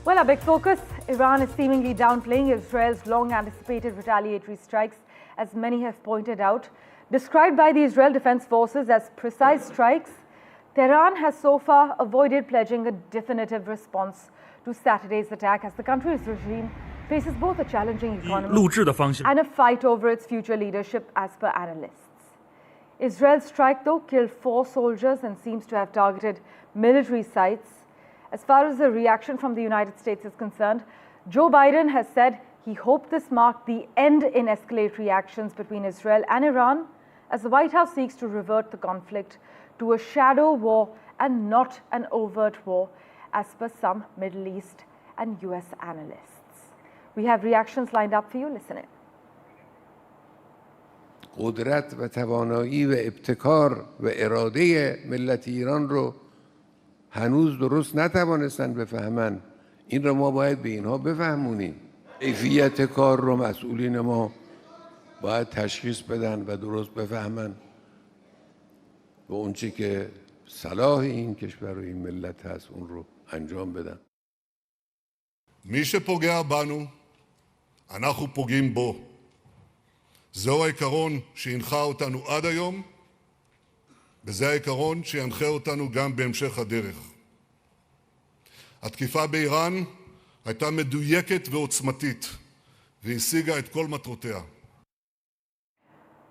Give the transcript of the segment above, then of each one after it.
Well, our big focus, Iran is seemingly downplaying Israel's long-anticipated retaliatory strikes, as many have pointed out. Described by the Israel Defense Forces as precise strikes, Tehran has so far avoided pledging a definitive response to Saturday's attack, as the country's regime faces both a challenging economy and a fight over its future leadership, as per analysts. Israel's strike, though, killed 4 soldiers and seems to have targeted military sites. As far as the reaction from the United States is concerned, Joe Biden has said he hoped this marked the end in escalatory actions between Israel and Iran, as the White House seeks to revert the conflict to a shadow war and not an overt war, as per some Middle East and US analysts. We have reactions lined up for you. Listen in. قدرت و توانایی و ابتکار و اراده ملت ایران رو هنوز درست نتوانستن بفهمن. این رو ما باید به اینها بفهمونیم. کیفیت کار رو مسئولین ما باید تشخیص بدن و درست بفهمن و اون چی که صلاح این کشور و این ملت هست اون رو انجام بدن. מי שפוגע בנו, אנחנו פוגעים בו. זהו העיקרון שהנחה אותנו עד היום, וזה העיקרון שינחה אותנו גם בהמשך הדרך. התקיפה באיראן הייתה מדויקת ועוצמתית, והשיגה את כל מטרותיה.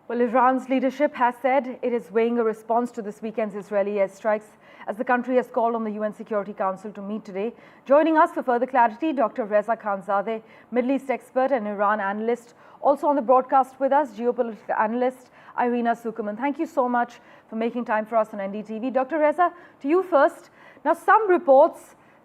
Well, Iran's leadership has said it is weighing a response to this weekend's Israeli airstrikes, as the country has called on the UN Security Council to meet today. Joining us for further clarity, Dr Reza Kanzadeh, Middle East expert and Iran analyst. Also on the broadcast with us, geopolitical analyst Irina Tsukerman. Thank you so much for making time for us on NDTV. Dr Reza, to you first. Now, some reports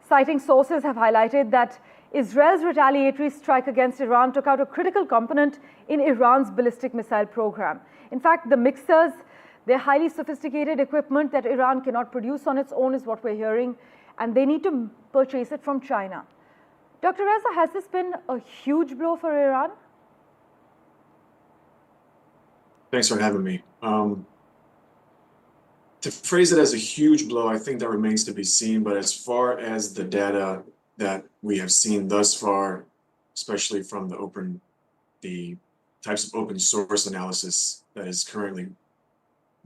citing sources have highlighted that Israel's retaliatory strike against Iran took out a critical component in Iran's ballistic missile program. In fact, the mixers, they're highly sophisticated equipment that Iran cannot produce on its own, is what we're hearing, and they need to purchase it from China. Dr. Reza, has this been a huge blow for Iran? Thanks for having me. To phrase it as a huge blow, I think that remains to be seen, but as far as the data that we have seen thus far, especially from the types of open source analysis that is currently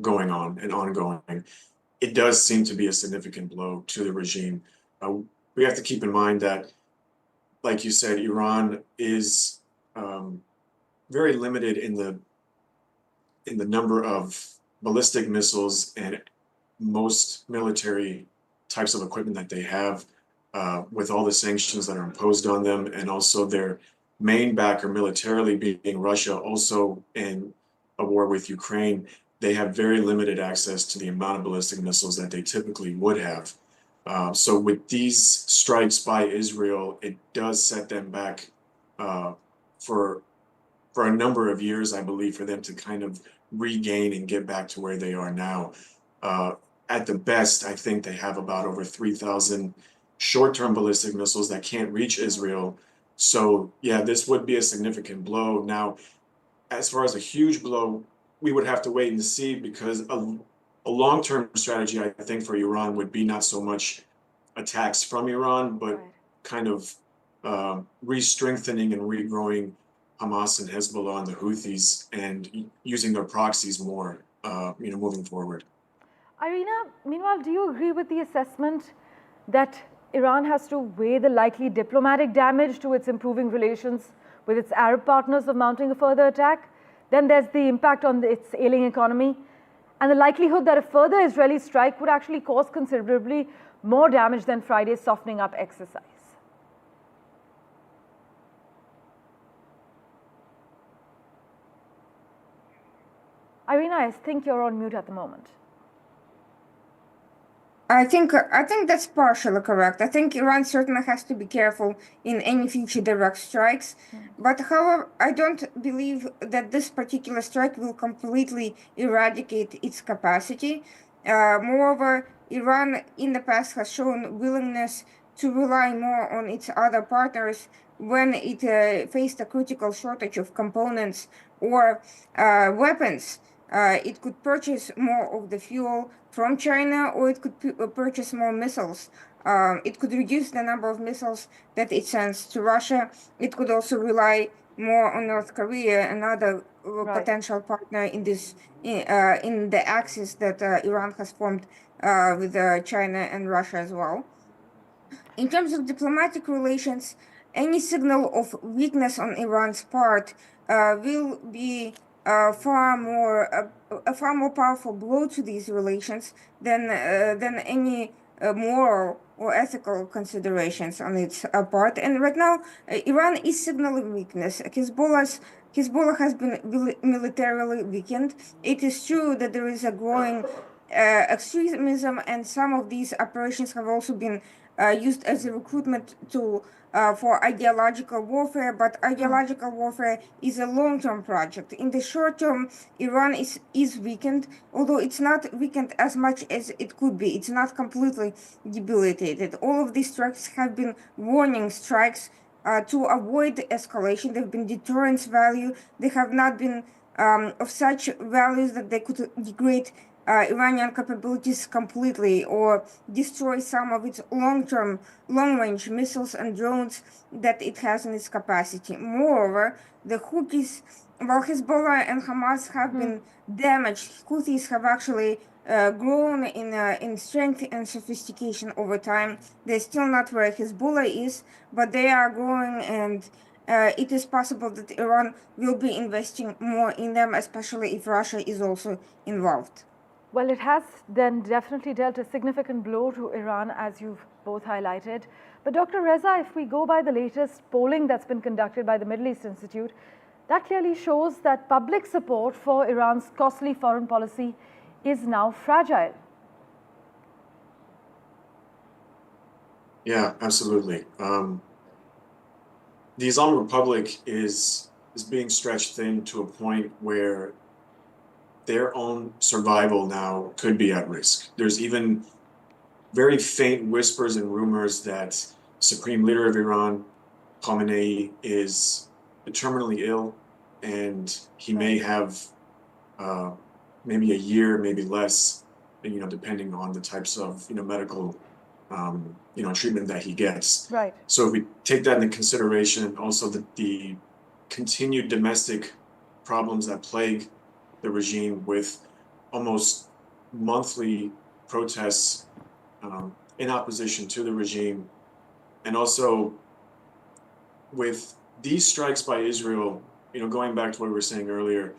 going on and ongoing, it does seem to be a significant blow to the regime. We have to keep in mind that, like you said, Iran is very limited in the number of ballistic missiles and most military types of equipment that they have, with all the sanctions that are imposed on them, and also their main backer militarily being Russia, also in a war with Ukraine. They have very limited access to the amount of ballistic missiles that they typically would have. So with these strikes by Israel, it does set them back for a number of years, I believe, for them to kind of regain and get back to where they are now. At the best, I think they have about over 3,000 short-term ballistic missiles that can't reach Israel. So yeah, this would be a significant blow. Now, as far as a huge blow, we would have to wait and see, because a long-term strategy, I think, for Iran would be not so much attacks from Iran, but kind of re-strengthening and regrowing Hamas and Hezbollah and the Houthis, and using their proxies more, moving forward. Irina, meanwhile, do you agree with the assessment that Iran has to weigh the likely diplomatic damage to its improving relations with its Arab partners of mounting a further attack? Then there's the impact on its ailing economy, and the likelihood that a further Israeli strike would actually cause considerably more damage than Friday's softening up exercise. Irina, I think you're on mute at the moment. I think that's partially correct. I think Iran certainly has to be careful in any future direct strikes. But however, I don't believe that this particular strike will completely eradicate its capacity. Moreover, Iran in the past has shown willingness to rely more on its other partners when it faced a critical shortage of components or weapons. It could purchase more of the fuel from China, or it could purchase more missiles it could reduce the number of missiles that it sends to Russia. It could also rely more on North Korea, another potential partner in this in the axis that Iran has formed with China and Russia as well. In terms of diplomatic relations, any signal of weakness on Iran's part will be a far more powerful blow to these relations than any moral or ethical considerations on its part. And right now, Iran is signaling weakness. Hezbollah has been militarily weakened. It is true that there is a growing extremism, and some of these operations have also been used as a recruitment tool for ideological warfare, but ideological warfare is a long-term project. In the short term, Iran is weakened, although it's not weakened as much as it could be. It's not completely debilitated. All of these strikes have been warning strikes to avoid escalation. They've been deterrence value. They have not been of such values that they could degrade Iranian capabilities completely or destroy some of its long-range missiles and drones that it has in its capacity. Moreover, the Houthis, while Hezbollah and Hamas have been damaged, Houthis have actually grown in strength and sophistication over time. They're still not where Hezbollah is, but they are growing, and it is possible that Iran will be investing more in them, especially if Russia is also involved. Well, it has then definitely dealt a significant blow to Iran, as you've both highlighted. But Dr. Reza, if we go by the latest polling that's been conducted by the Middle East Institute, that clearly shows that public support for Iran's costly foreign policy is now fragile. Yeah, absolutely. The Islamic Republic is being stretched thin to a point where their own survival now could be at risk. There's even very faint whispers and rumors that Supreme Leader of Iran, Khamenei, is terminally ill, and he may have maybe a year, maybe less, depending on the types of medical treatment that he gets. Right. So if we take that into consideration, also the continued domestic problems that plague the regime with almost monthly protests in opposition to the regime, and also with these strikes by Israel, going back to what we were saying earlier,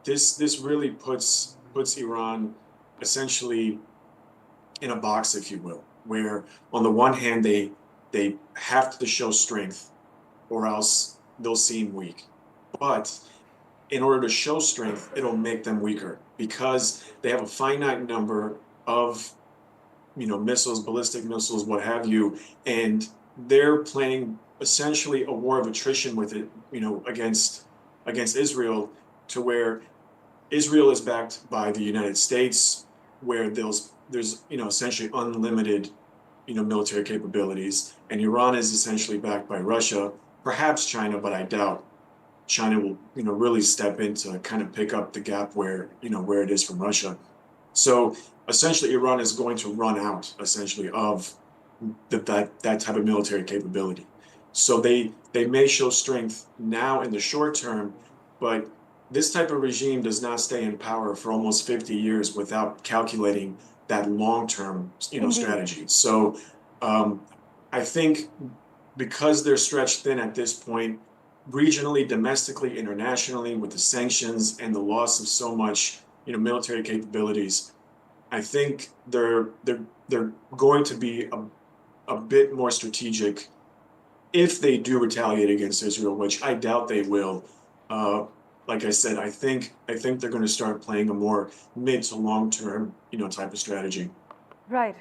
this really puts Iran essentially in a box, if you will, where on the one hand they have to show strength or else they'll seem weak, but in order to show strength, it'll make them weaker because they have a finite number of, missiles, ballistic missiles, what have you, and they're playing essentially a war of attrition with it, against Israel, to where Israel is backed by the United States, where there's essentially unlimited, military capabilities, and Iran is essentially backed by Russia, perhaps China, but I doubt China will, really step in to kind of pick up the gap where it is from Russia. So essentially, Iran is going to run out essentially of that type of military capability. So they may show strength now in the short term, but this type of regime does not stay in power for almost 50 years without calculating that long-term, strategy. So I think because they're stretched thin at this point, regionally, domestically, internationally, with the sanctions and the loss of so much, military capabilities, I think they're going to be a bit more strategic if they do retaliate against Israel, which I doubt they will. Like I said, I think they're going to start playing a more mid to long term, type of strategy. Right.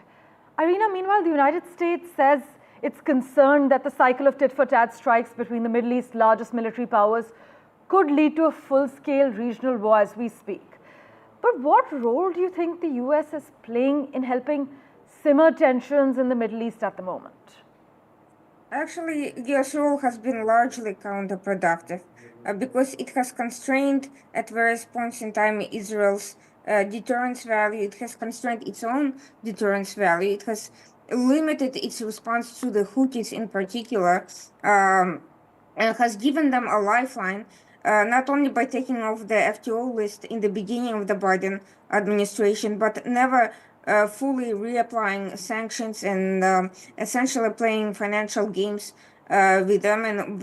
Irina, meanwhile, the United States says it's concerned that the cycle of tit-for-tat strikes between the Middle East's largest military powers could lead to a full-scale regional war as we speak. But what role do you think the US is playing in helping simmer tensions in the Middle East at the moment? Actually, US role has been largely counterproductive because it has constrained at various points in time Israel's deterrence value. It has constrained its own deterrence value. It has limited its response to the Houthis in particular, and has given them a lifeline, not only by taking off the FTO list in the beginning of the Biden administration, but never fully reapplying sanctions and essentially playing financial games with them and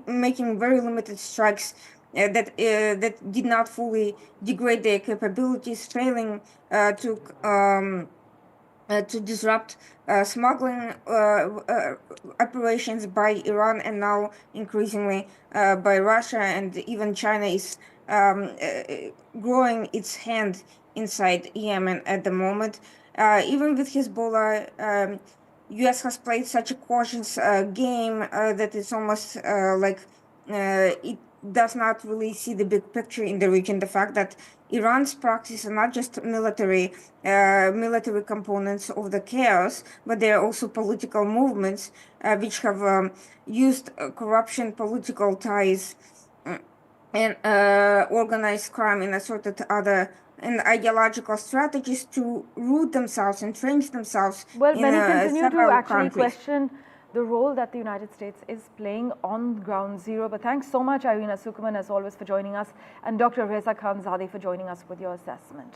making very limited strikes that did not fully degrade their capabilities, failing to disrupt smuggling operations by Iran and now increasingly by Russia, and even China is growing its hand inside Yemen at the moment. Even with Hezbollah, U.S. has played such a cautious game that it's almost like it does not really see the big picture in the region. The fact that Iran's proxies are not just military components of the chaos, but they are also political movements which have used corruption, political ties, and organized crime and assorted other and ideological strategies to root themselves, entrench themselves Well, in many continue to several actually countries. question the role that the United States is playing on ground zero. But thanks so much, Irina Tsukerman, as always, for joining us, and Dr. Reza Kanzadeh for joining us with your assessment.